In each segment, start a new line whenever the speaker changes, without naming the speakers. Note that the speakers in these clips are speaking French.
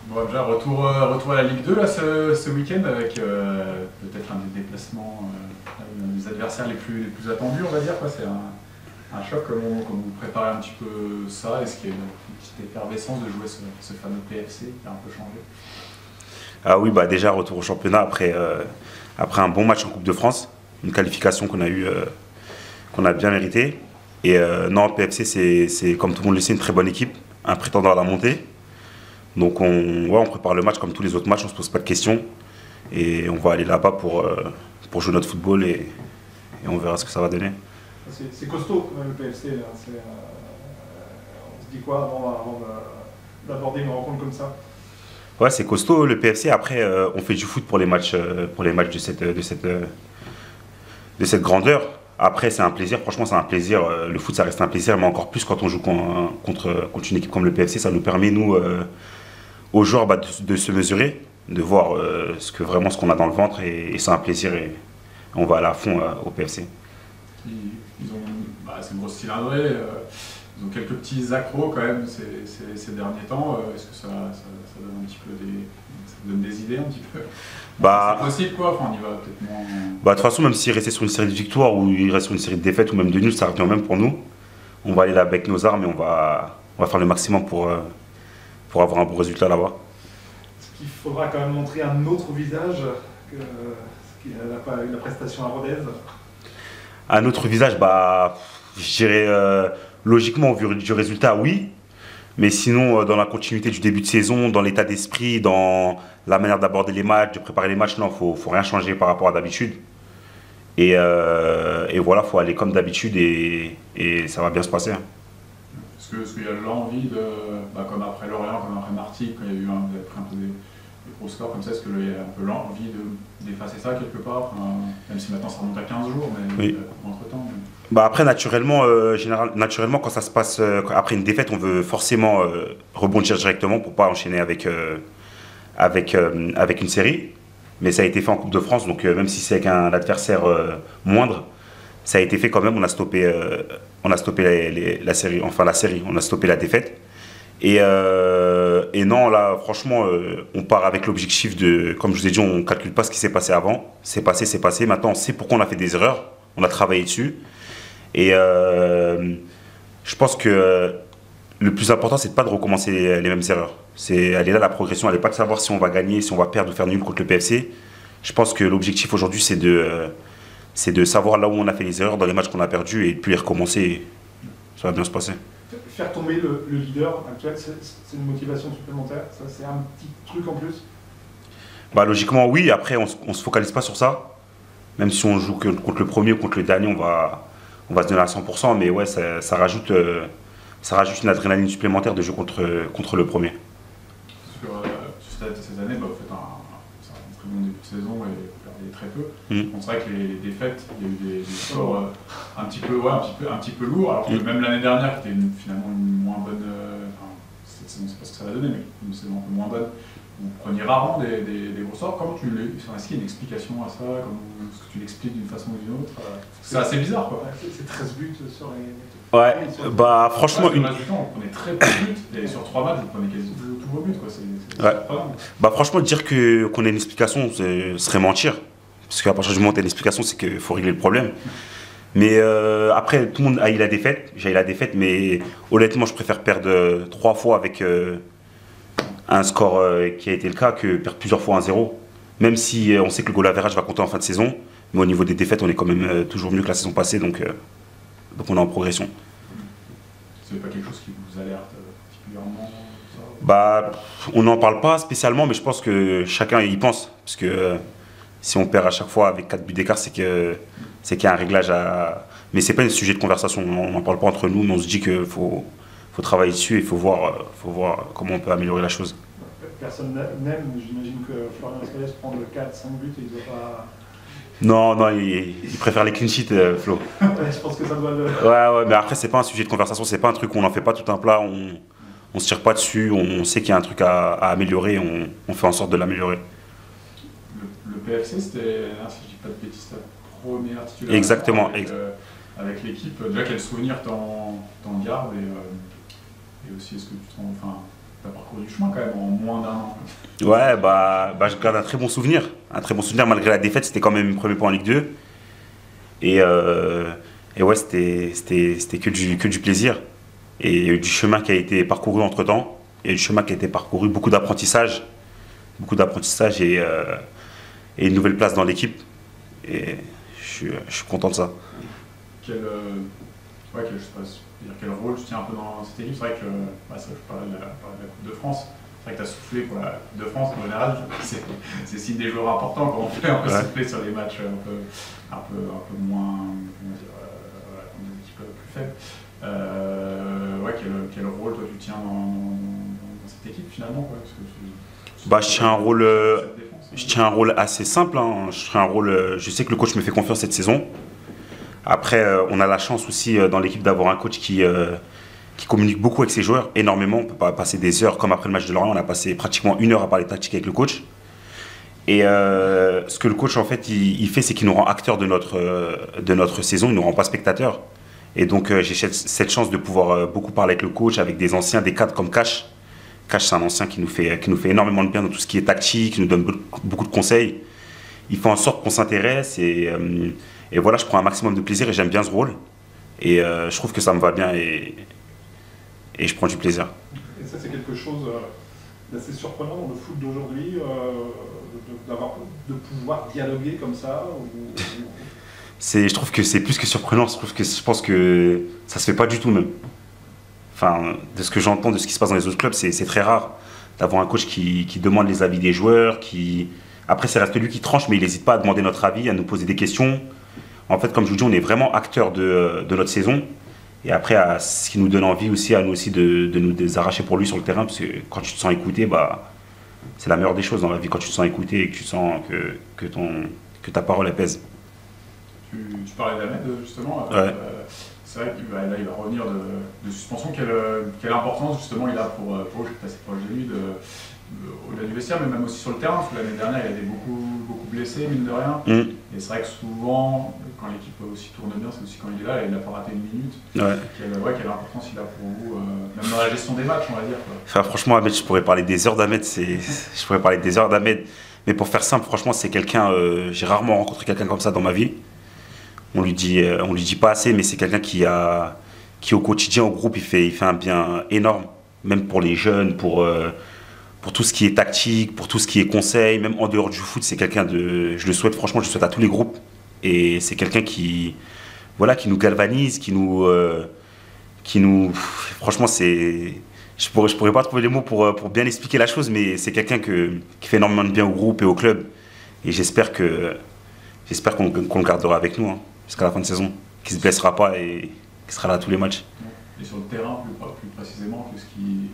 Bon, déjà, retour à la Ligue 2 là, ce week-end avec peut-être un des déplacements, des adversaires les plus attendus, on va dire. C'est un choc, comme vous préparez un petit peu ça. Est-ce qu'il y a une petite effervescence de jouer ce fameux PFC qui a un peu changé?
Ah oui, bah déjà retour au championnat après un bon match en Coupe de France, une qualification qu'on a bien méritée. Et non, PFC, c'est comme tout le monde le sait, une très bonne équipe, un prétendant à la montée. Donc on prépare le match comme tous les autres matchs, on se pose pas de questions. Et on va aller là-bas pour jouer notre football et on verra ce que ça va donner.
C'est costaud quand même le PFC. Là. On se dit quoi avant d'aborder une rencontre comme ça?
Ouais, c'est costaud le PFC. Après, on fait du foot pour les matchs de cette grandeur. Après, c'est un plaisir, franchement, c'est un plaisir. Le foot, ça reste un plaisir, mais encore plus quand on joue contre une équipe comme le PFC, ça nous permet, nous, aux joueurs, de se mesurer, de voir vraiment ce qu'on a dans le ventre, et c'est un plaisir, et on va aller à fond au PFC.
Ils ont, c'est une grosse cylindrée. Ils ont quelques petits accros quand même ces derniers temps. Est-ce que ça donne un petit peu ça donne des idées un petit peu? C'est possible quoi, enfin, on y va peut-être moins.
De toute façon, même s'il restait sur une série de victoires ou il reste sur une série de défaites ou même de nuls, ça revient même pour nous. On va aller là avec nos armes et on va faire le maximum pour avoir un bon résultat là-bas.
Est-ce qu'il faudra quand même montrer un autre visage que la prestation à Rodez?
Un autre visage, je dirais logiquement au vu du résultat, oui. Mais sinon, dans la continuité du début de saison, dans l'état d'esprit, dans la manière d'aborder les matchs, de préparer les matchs, non, faut rien changer par rapport à d'habitude. Et voilà, faut aller comme d'habitude et ça va bien se passer.
Est-ce qu'il y a l'envie comme après Lorient, comme après Martigues, quand il y a eu vous avez pris un peu des gros scores comme ça, est-ce qu'il y a un peu l'envie d'effacer ça quelque part, même si maintenant ça remonte à 15 jours, mais
oui.
Entre-temps
Après, naturellement, quand ça se passe après une défaite, on veut forcément rebondir directement pour pas enchaîner avec une série. Mais ça a été fait en Coupe de France, donc même si c'est avec un adversaire moindre, ça a été fait quand même. On a stoppé la série, on a stoppé la défaite. Et non, là, franchement, on part avec l'objectif comme je vous ai dit, on ne calcule pas ce qui s'est passé avant. C'est passé, c'est passé. Maintenant, on sait pourquoi on a fait des erreurs. On a travaillé dessus. Et je pense que le plus important, c'est de ne pas recommencer les mêmes erreurs. Elle est là la progression, elle n'est pas de savoir si on va gagner, si on va perdre ou faire nul contre le PFC. Je pense que l'objectif aujourd'hui, c'est de savoir là où on a fait les erreurs dans les matchs qu'on a perdus et puis les recommencer. Et ça va bien se passer.
Faire tomber le leader actuel, c'est une motivation supplémentaire? Ça, c'est un petit truc en plus?
Logiquement, oui. Après, on ne se focalise pas sur ça. Même si on joue contre le premier ou contre le dernier, on va se donner à 100%. Mais ouais, ça rajoute une adrénaline supplémentaire de jouer contre le premier.
Sur cette année, vous faites un très bon début de saison et vous perdez très peu. On dirait que les défaites, il y a eu des scores un petit peu lourds, alors que même l'année dernière, qui était finalement une moins bonne. Cette saison, c'est pas ce que ça va donner, mais une saison un peu moins bonne. Vous preniez rarement des gros sorts. Comment est-ce qu'il y a une explication à ça? Est-ce que tu l'expliques d'une façon ou d'une autre? C'est assez bizarre, quoi.
C'est 13 buts sur les.
Ouais, franchement.
Sur le reste du temps, vous prenez très peu de buts, et sur 3 matchs, vous prenez quasi tous vos buts, quoi.
Ouais. Franchement, dire qu'on a une explication, ce serait mentir. Parce qu'à partir du moment où tu as une explication, c'est qu'il faut régler le problème. Mais après, tout le monde a eu la défaite. J'ai eu la défaite, mais honnêtement, je préfère perdre 3 fois avec un score qui a été le cas que perdre plusieurs fois 1-0. Même si on sait que le goal average va compter en fin de saison, mais au niveau des défaites, on est quand même toujours mieux que la saison passée, donc on est en progression.
C'est pas quelque chose qui vous alerte particulièrement?
On n'en parle pas spécialement, mais je pense que chacun y pense. Parce que si on perd à chaque fois avec 4 buts d'écart, c'est qu'il y a un réglage à. Mais c'est pas un sujet de conversation, on n'en parle pas entre nous, mais on se dit qu'il faut travailler dessus et il faut voir comment on peut améliorer la chose.
Personne n'aime, j'imagine que Florian Escalès prend le 4-5 buts et il ne doit pas.
Non, il préfère les clean sheets, Flo.
Ouais, je pense que ça doit le.
Ouais, mais après, c'est pas un sujet de conversation, c'est pas un truc où on n'en fait pas tout un plat, on se tire pas dessus, on sait qu'il y a un truc à améliorer, on fait en sorte de l'améliorer.
Le PFC, c'était, si je dis pas de bêtises, ta première titularisation.
Exactement.
Avec l'équipe. Déjà, quel souvenir t'en gardes et aussi, est-ce que tu te rends. as parcouru du chemin quand même en moins d'un an.
Ouais, je garde un très bon souvenir. Un très bon souvenir malgré la défaite, c'était quand même premier point en Ligue 2. Et ouais, c'était que du plaisir. Et il y a eu du chemin qui a été parcouru entre-temps. Il y a eu du chemin qui a été parcouru, beaucoup d'apprentissage. Et une nouvelle place dans l'équipe. Et je suis content de ça.
Je sais pas, quel rôle tu tiens un peu dans cette équipe? C'est vrai que je parlais de la Coupe de France. C'est vrai que tu as soufflé pour la Coupe de France. En général, c'est signe des joueurs importants quand on fait un peu souffler sur les matchs un peu moins, comment dire, des équipes plus faibles. Quel rôle toi tu tiens dans cette équipe finalement quoi?
Je tiens un rôle assez simple. Hein. Je sais que le coach me fait confiance cette saison. Après, on a la chance aussi dans l'équipe d'avoir un coach qui communique beaucoup avec ses joueurs, énormément. On ne peut pas passer des heures, comme après le match de Lorient, on a passé pratiquement 1 heure à parler tactique avec le coach. Et ce que le coach, en fait, il fait, c'est qu'il nous rend acteurs de notre saison, il ne nous rend pas spectateurs. Et donc, j'ai cette chance de pouvoir beaucoup parler avec le coach, avec des anciens, des cadres comme Cash. Cash, c'est un ancien qui nous fait énormément de bien dans tout ce qui est tactique, qui nous donne beaucoup de conseils. Il fait en sorte qu'on s'intéresse et voilà, je prends un maximum de plaisir et j'aime bien ce rôle. Et je trouve que ça me va bien et je prends du plaisir.
Et ça, c'est quelque chose d'assez surprenant dans le foot d'aujourd'hui, de pouvoir dialoguer comme ça
Je trouve que c'est plus que surprenant, je pense que ça se fait pas du tout même. Enfin, de ce que j'entends, de ce qui se passe dans les autres clubs, c'est très rare d'avoir un coach qui demande les avis des joueurs, Après, c'est reste lui qui tranche, mais il n'hésite pas à demander notre avis, à nous poser des questions. En fait, comme je vous dis, on est vraiment acteurs de notre saison. Et après, ce qui nous donne envie aussi, à nous aussi, de nous arracher pour lui sur le terrain, parce que quand tu te sens écouté, c'est la meilleure des choses dans la vie, quand tu te sens écouté et que tu sens que ta parole, elle pèse.
Tu parlais d'Ahmed, justement.
Ouais.
C'est vrai qu'il va revenir de suspension. Quelle importance, justement, il a pour je suis assez proche de lui, au-delà du vestiaire, mais même aussi sur le terrain, parce que l'année dernière, il a été beaucoup blessé, mine de rien. Et c'est vrai que souvent, quand l'équipe aussi tourne bien, c'est aussi quand il est là, et il n'a pas raté une minute. Quelle importance il a pour vous, même dans la gestion des matchs, on va dire.
Enfin, franchement, Ahmed, je pourrais parler des heures d'Ahmed. Mais pour faire simple, franchement, c'est quelqu'un. J'ai rarement rencontré quelqu'un comme ça dans ma vie. On lui dit pas assez, mais c'est quelqu'un qui au quotidien, au groupe, il fait un bien énorme, même pour les jeunes, pour tout ce qui est tactique, pour tout ce qui est conseil, même en dehors du foot, c'est quelqu'un je le souhaite à tous les groupes. Et c'est quelqu'un qui nous galvanise, franchement, je pourrais pas trouver les mots pour bien expliquer la chose, mais c'est quelqu'un qui fait énormément de bien au groupe et au club. Et j'espère qu'on le gardera avec nous jusqu'à la fin de saison, qu'il ne se blessera pas et qu'il sera là à tous les matchs.
Et sur le terrain, plus précisément, qu'est-ce qui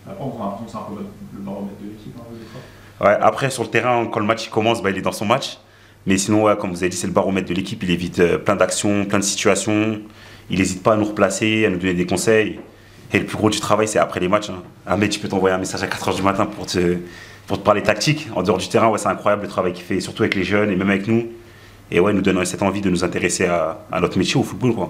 après, on a l'impression que c'est un peu le baromètre de l'équipe, des fois.
Ouais, après, sur le terrain, quand le match commence, il est dans son match. Mais sinon, comme vous avez dit, c'est le baromètre de l'équipe. Il évite plein d'actions, plein de situations. Il n'hésite pas à nous replacer, à nous donner des conseils. Et le plus gros du travail, c'est après les matchs. Ahmed, tu peux t'envoyer un message à 4h du matin pour te parler tactique. En dehors du terrain, c'est incroyable le travail qu'il fait, surtout avec les jeunes et même avec nous. Et il nous donne cette envie de nous intéresser à notre métier, au football.
Parce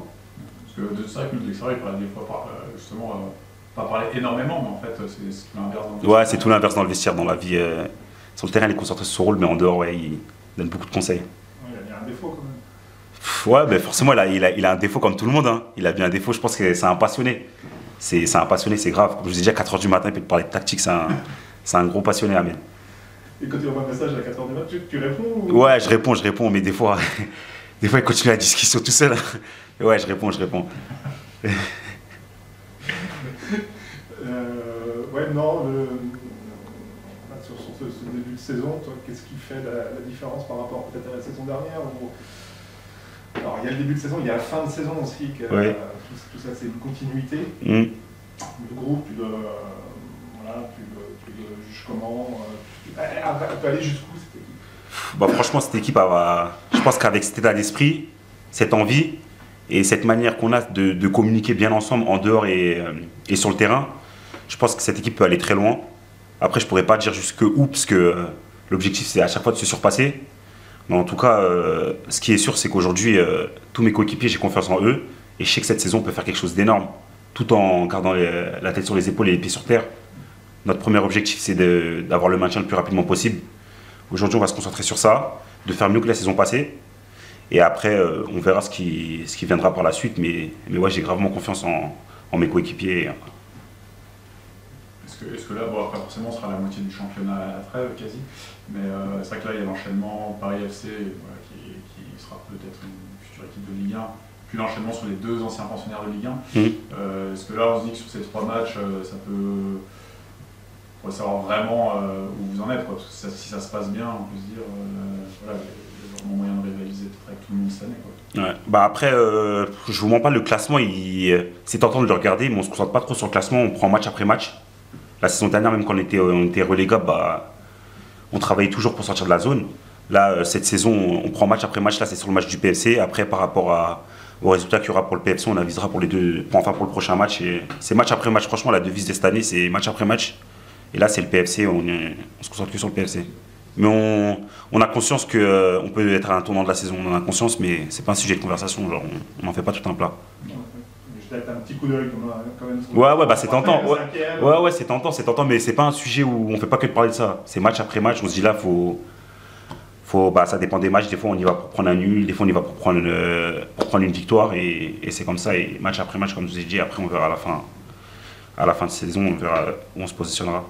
que c'est vrai que nous, de l'extérieur, il parlait des fois, justement, pas parler énormément, mais en fait, c'est tout l'inverse dans le vestiaire.
Ouais, c'est tout l'inverse dans le vestiaire, dans la vie. Sur le terrain, il est concentré sur son rôle, mais en dehors, il donne beaucoup de conseils.
Il a un défaut quand même.
Ouais, forcément, il a un défaut comme tout le monde. Il a bien un défaut, je pense que c'est un passionné. C'est un passionné, c'est grave. Comme je vous ai dit, à 4h du matin, il peut te parler de tactique, c'est un gros passionné, Ahmed.
Et quand tu envoies un message à 4h du matin, tu réponds
Ouais, je réponds, mais des fois, il continue la discussion tout seul. Ouais, je réponds.
Sur ce début de saison, qu'est-ce qui fait la différence par rapport peut-être à la saison dernière Alors, il y a le début de saison, il y a la fin de saison aussi, tout ça c'est une continuité. Le groupe, tu le juges comment elle peut aller jusqu'où cette équipe?
Franchement, cette équipe, je pense qu'avec cet état d'esprit, cette envie et cette manière qu'on a de communiquer bien ensemble en dehors et sur le terrain, je pense que cette équipe peut aller très loin. Après, je pourrais pas dire jusqu'où, parce que l'objectif, c'est à chaque fois de se surpasser. Mais en tout cas, ce qui est sûr, c'est qu'aujourd'hui, tous mes coéquipiers, j'ai confiance en eux. Et je sais que cette saison, on peut faire quelque chose d'énorme. tout en gardant la tête sur les épaules et les pieds sur terre. Notre premier objectif, c'est d'avoir le maintien le plus rapidement possible. Aujourd'hui, on va se concentrer sur ça, de faire mieux que la saison passée. Et après, on verra ce qui viendra par la suite. Mais ouais, j'ai gravement confiance en mes coéquipiers.
Est-ce que là, bon, après forcément, on sera à la moitié du championnat à la trêve, quasi. Mais c'est vrai que là, il y a l'enchaînement Paris FC, voilà, qui sera peut-être une future équipe de Ligue 1. Puis l'enchaînement sur les 2 anciens pensionnaires de Ligue 1. Est-ce que là, on se dit que sur ces 3 matchs, ça peut... On va savoir vraiment où vous en êtes, quoi, parce que si ça se passe bien, on peut se dire, voilà, il y a vraiment moyen de rivaliser avec tout le monde cette année, quoi.
Ouais. Bah après, je vous mens pas, le classement, c'est tentant de le regarder, mais on se concentre pas trop sur le classement, on prend match après match. La saison dernière, même quand on était relégable, bah, on travaillait toujours pour sortir de la zone. Là, cette saison, on prend match après match, là c'est sur le match du PFC. Après, par rapport aux résultats qu'il y aura pour le PFC, on avisera pour pour le prochain match. C'est match après match, franchement, la devise de cette année, c'est match après match. Et là, c'est le PFC, on se concentre que sur le PFC. Mais on a conscience qu'on peut être à un tournant de la saison, on en a conscience, mais c'est pas un sujet de conversation, genre on n'en fait pas tout un plat.
Juste un petit coup d'œil quand même.
Ouais, bah c'est tentant. Ouais, c'est tentant, mais c'est pas un sujet où on fait pas que de parler de ça. C'est match après match, on se dit là, bah, ça dépend des matchs, des fois on y va pour prendre un nul, des fois on y va pour prendre une victoire, et c'est comme ça, et match après match, comme je vous ai dit, après on verra à la fin de saison, on verra où on se positionnera.